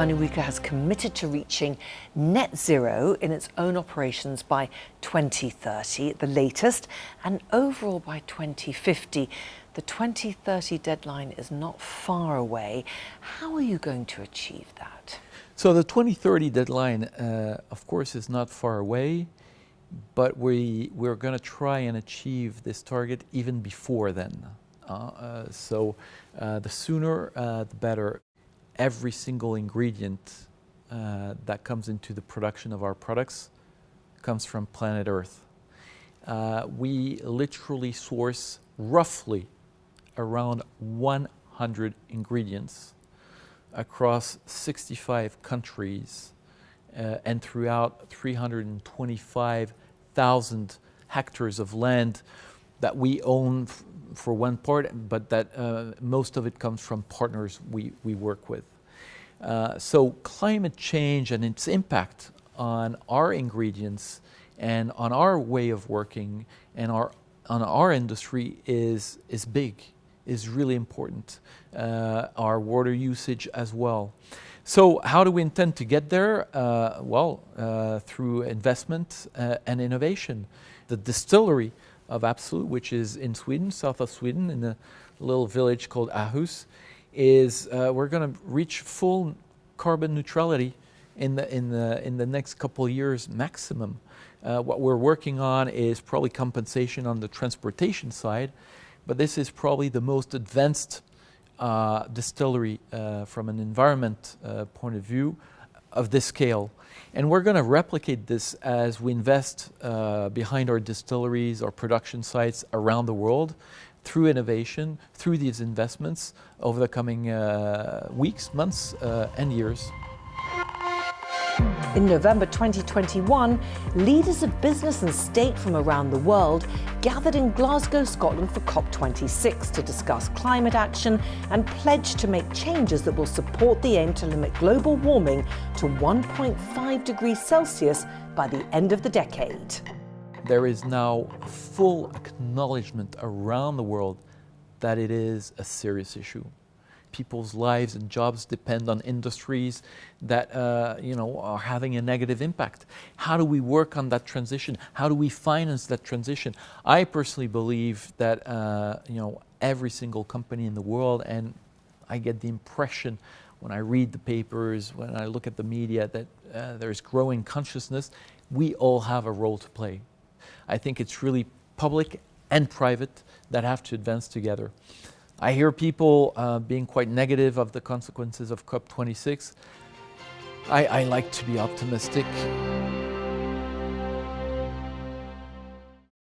Tania Ricard has committed to reaching net zero in its own operations by 2030 at the latest, and overall by 2050. The 2030 deadline is not far away. How are you going to achieve that? So the 2030 deadline, of course, is not far away, but we're going to try and achieve this target even before then. The sooner, the better. Every single ingredient that comes into the production of our products comes from planet Earth. We literally source roughly around 100 ingredients across 65 countries and throughout 325,000 hectares of land that we own for one part, but that most of it comes from partners we work with. So climate change and its impact on our ingredients and on our way of working and on our industry is big, is really important. Our water usage as well. So how do we intend to get there? Through investment and innovation. The distillery of Absolut, which is in Sweden, south of Sweden, in a little village called Aarhus, is we're going to reach full carbon neutrality in the next couple of years maximum. What we're working on is probably compensation on the transportation side, but this is probably the most advanced distillery from an environment point of view of this scale. And we're going to replicate this as we invest behind our distilleries, our production sites around the world through innovation, through these investments over the coming weeks, months, and years. In November 2021, leaders of business and state from around the world gathered in Glasgow, Scotland for COP26 to discuss climate action and pledge to make changes that will support the aim to limit global warming to 1.5 degrees Celsius by the end of the decade. There is now full acknowledgement around the world that it is a serious issue. People's lives and jobs depend on industries that are having a negative impact. How do we work on that transition? How do we finance that transition? I personally believe that every single company in the world, and I get the impression when I read the papers, when I look at the media, that there's growing consciousness. We all have a role to play. I think it's really public and private that have to advance together. I hear people being quite negative of the consequences of COP26. I like to be optimistic.